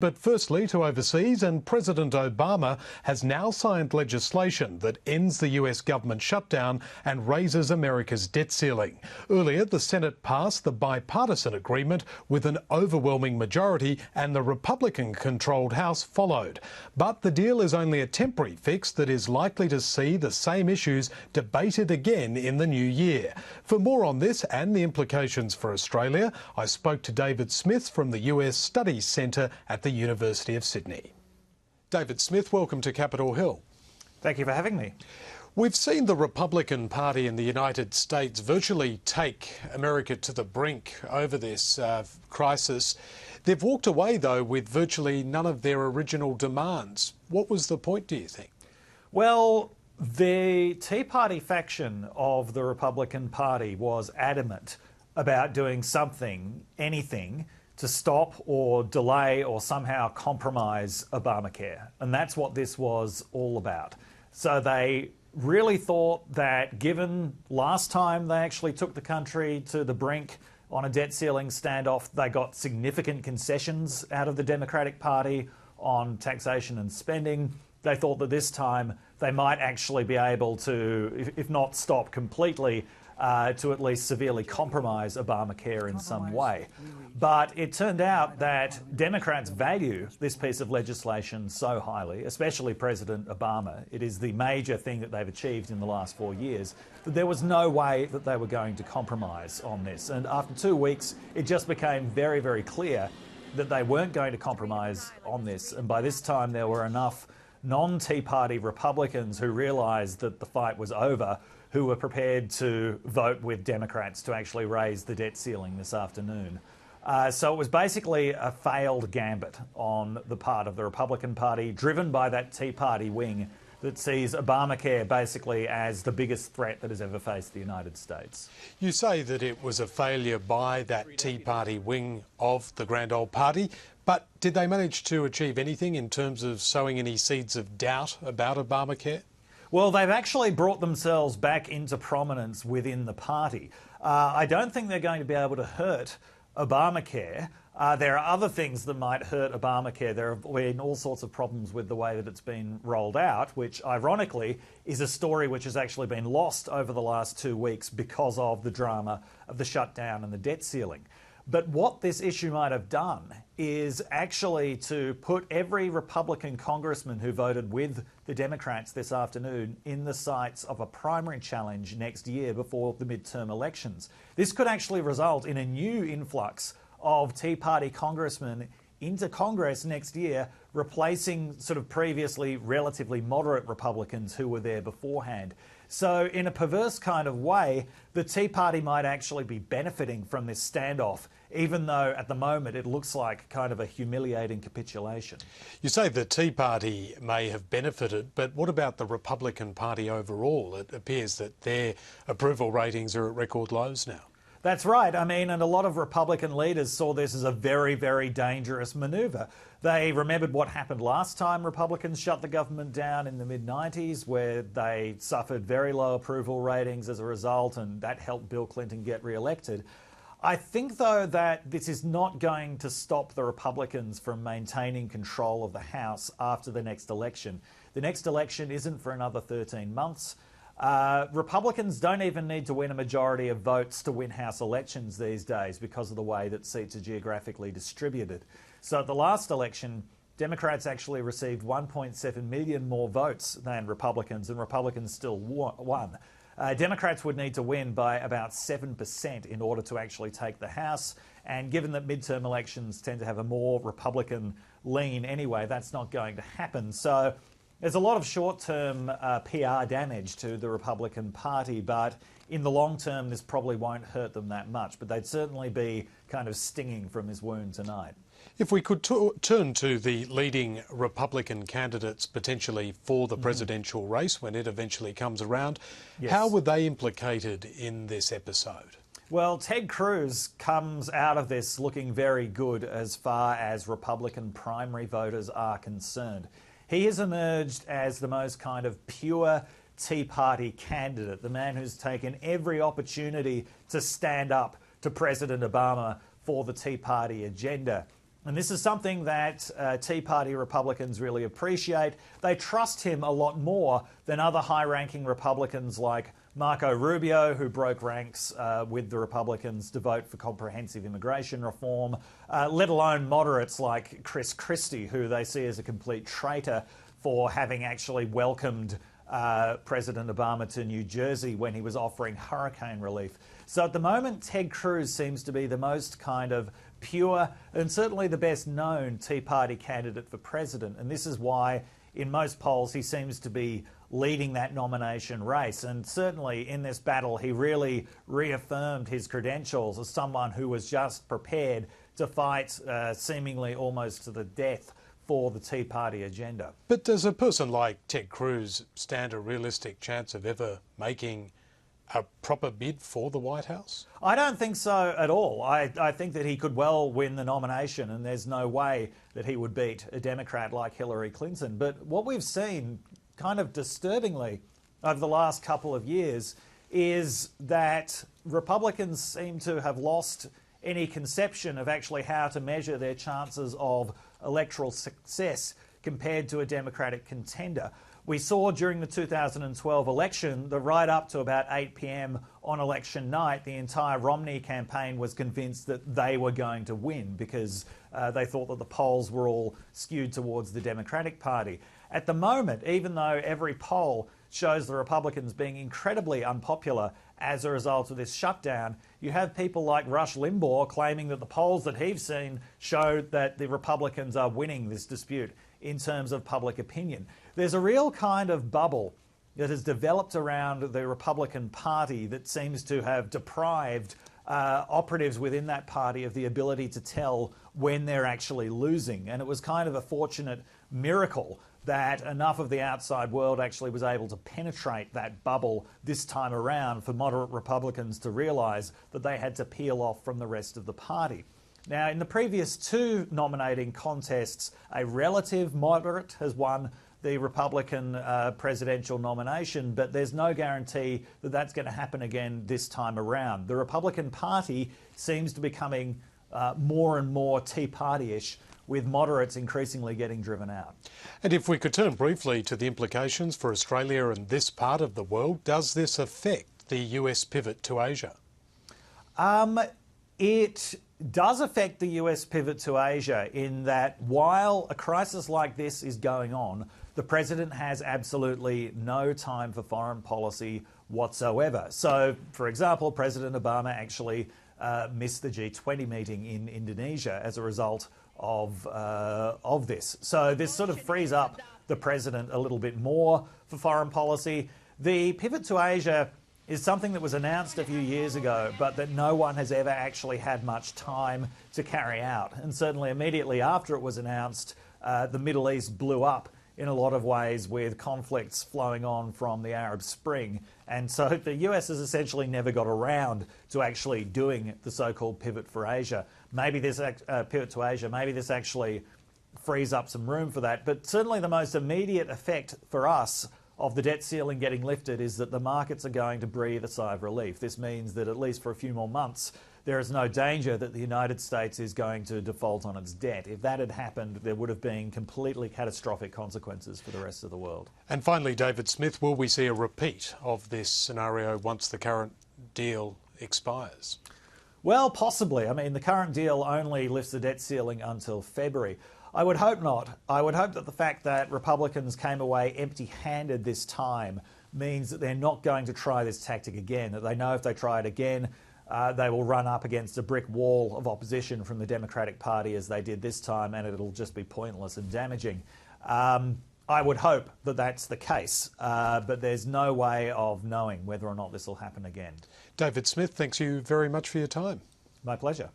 But firstly to overseas, and President Obama has now signed legislation that ends the US government shutdown and raises America's debt ceiling. Earlier, the Senate passed the bipartisan agreement with an overwhelming majority, and the Republican-controlled House followed. But the deal is only a temporary fix that is likely to see the same issues debated again in the new year. For more on this and the implications for Australia, I spoke to David Smith from the US Studies Centre at the University of Sydney. David Smith, welcome to Capitol Hill. Thank you for having me. We've seen the Republican Party in the United States virtually take America to the brink over this crisis. They've walked away, though, with virtually none of their original demands. What was the point, do you think? Well, the Tea Party faction of the Republican Party was adamant about doing something, anything, to stop or delay or somehow compromise Obamacare. And that's what this was all about. So they really thought that given last time they actually took the country to the brink on a debt ceiling standoff, they got significant concessions out of the Democratic Party on taxation and spending. They thought that this time they might actually be able to, if not stop completely, to at least severely compromise Obamacare in some way. But it turned out that Democrats value this piece of legislation so highly, especially President Obama. It is the major thing that they've achieved in the last 4 years, that there was no way that they were going to compromise on this. And after 2 weeks, it just became very, very clear that they weren't going to compromise on this. And by this time, there were enough non-Tea Party Republicans who realised that the fight was over, who were prepared to vote with Democrats to actually raise the debt ceiling this afternoon. So it was basically a failed gambit on the part of the Republican Party, driven by that Tea Party wing that sees Obamacare basically as the biggest threat that has ever faced the United States. You say that it was a failure by that Tea Party wing of the Grand Old Party, but did they manage to achieve anything in terms of sowing any seeds of doubt about Obamacare? Well, they've actually brought themselves back into prominence within the party. I don't think they're going to be able to hurt Obamacare. There are other things that might hurt Obamacare. There have been all sorts of problems with the way that it's been rolled out, which ironically is a story which has actually been lost over the last 2 weeks because of the drama of the shutdown and the debt ceiling. But what this issue might have done is actually to put every Republican congressman who voted with the Democrats this afternoon in the sights of a primary challenge next year before the midterm elections. This could actually result in a new influx of Tea Party congressmen into Congress next year, replacing sort of previously relatively moderate Republicans who were there beforehand. So in a perverse kind of way, the Tea Party might actually be benefiting from this standoff, even though at the moment it looks like kind of a humiliating capitulation. You say the Tea Party may have benefited, but what about the Republican Party overall? It appears that their approval ratings are at record lows now. That's right. I mean, and a lot of Republican leaders saw this as a very, very dangerous manoeuvre. They remembered what happened last time Republicans shut the government down in the mid-90s, where they suffered very low approval ratings as a result, and that helped Bill Clinton get re-elected. I think, though, that this is not going to stop the Republicans from maintaining control of the House after the next election. The next election isn't for another 13 months. Republicans don't even need to win a majority of votes to win House elections these days because of the way that seats are geographically distributed. So at the last election, Democrats actually received 1.7 million more votes than Republicans, and Republicans still won. Democrats would need to win by about 7% in order to actually take the House, and given that midterm elections tend to have a more Republican lean anyway, that's not going to happen. So there's a lot of short-term PR damage to the Republican Party, but in the long term, this probably won't hurt them that much. But they'd certainly be kind of stinging from this wound tonight. If we could turn to the leading Republican candidates potentially for the presidential race when it eventually comes around, yes. How were they implicated in this episode? Well, Ted Cruz comes out of this looking very good as far as Republican primary voters are concerned. He has emerged as the most kind of pure Tea Party candidate, the man who's taken every opportunity to stand up to President Obama for the Tea Party agenda. And this is something that Tea Party Republicans really appreciate. They trust him a lot more than other high-ranking Republicans like Marco Rubio, who broke ranks with the Republicans to vote for comprehensive immigration reform, let alone moderates like Chris Christie, who they see as a complete traitor for having actually welcomed President Obama to New Jersey when he was offering hurricane relief. So at the moment, Ted Cruz seems to be the most kind of pure and certainly the best known Tea Party candidate for president. And this is why in most polls he seems to be leading that nomination race. And certainly in this battle, he really reaffirmed his credentials as someone who was just prepared to fight seemingly almost to the death for the Tea Party agenda. But does a person like Ted Cruz stand a realistic chance of ever making a proper bid for the White House? I don't think so at all. I think that he could well win the nomination, and there's no way that he would beat a Democrat like Hillary Clinton. But what we've seen, kind of disturbingly, over the last couple of years is that Republicans seem to have lost any conception of actually how to measure their chances of electoral success compared to a Democratic contender. We saw during the 2012 election that right up to about 8 p.m. on election night, the entire Romney campaign was convinced that they were going to win because they thought that the polls were all skewed towards the Democratic Party. At the moment, even though every poll shows the Republicans being incredibly unpopular as a result of this shutdown, you have people like Rush Limbaugh claiming that the polls that he's seen show that the Republicans are winning this dispute in terms of public opinion. There's a real kind of bubble that has developed around the Republican Party that seems to have deprived operatives within that party of the ability to tell when they're actually losing. And it was kind of a fortunate miracle that enough of the outside world actually was able to penetrate that bubble this time around for moderate Republicans to realise that they had to peel off from the rest of the party. Now, in the previous two nominating contests, a relative moderate has won the Republican presidential nomination, but there's no guarantee that that's going to happen again this time around. The Republican Party seems to be becoming more and more Tea Party-ish, with moderates increasingly getting driven out. And if we could turn briefly to the implications for Australia and this part of the world, does this affect the US pivot to Asia? It does affect the US pivot to Asia in that while a crisis like this is going on, the president has absolutely no time for foreign policy whatsoever. So, for example, President Obama actually missed the G20 meeting in Indonesia as a result of this. So this sort of frees up the president a little bit more for foreign policy. The pivot to Asia is something that was announced a few years ago, but that no one has ever actually had much time to carry out. And certainly immediately after it was announced, the Middle East blew up in a lot of ways with conflicts flowing on from the Arab Spring. And so the US has essentially never got around to actually doing the so-called pivot for Asia. Maybe this pivot to Asia, maybe this actually frees up some room for that. But certainly the most immediate effect for us of the debt ceiling getting lifted is that the markets are going to breathe a sigh of relief. This means that at least for a few more months, there is no danger that the United States is going to default on its debt. If that had happened, there would have been completely catastrophic consequences for the rest of the world. And finally, David Smith, will we see a repeat of this scenario once the current deal expires? Well, possibly. I mean, the current deal only lifts the debt ceiling until February. I would hope not. I would hope that the fact that Republicans came away empty-handed this time means that they're not going to try this tactic again, that they know if they try it again, they will run up against a brick wall of opposition from the Democratic Party as they did this time, and it'll just be pointless and damaging. I would hope that that's the case, but there's no way of knowing whether or not this will happen again. David Smith, thanks you very much for your time. My pleasure.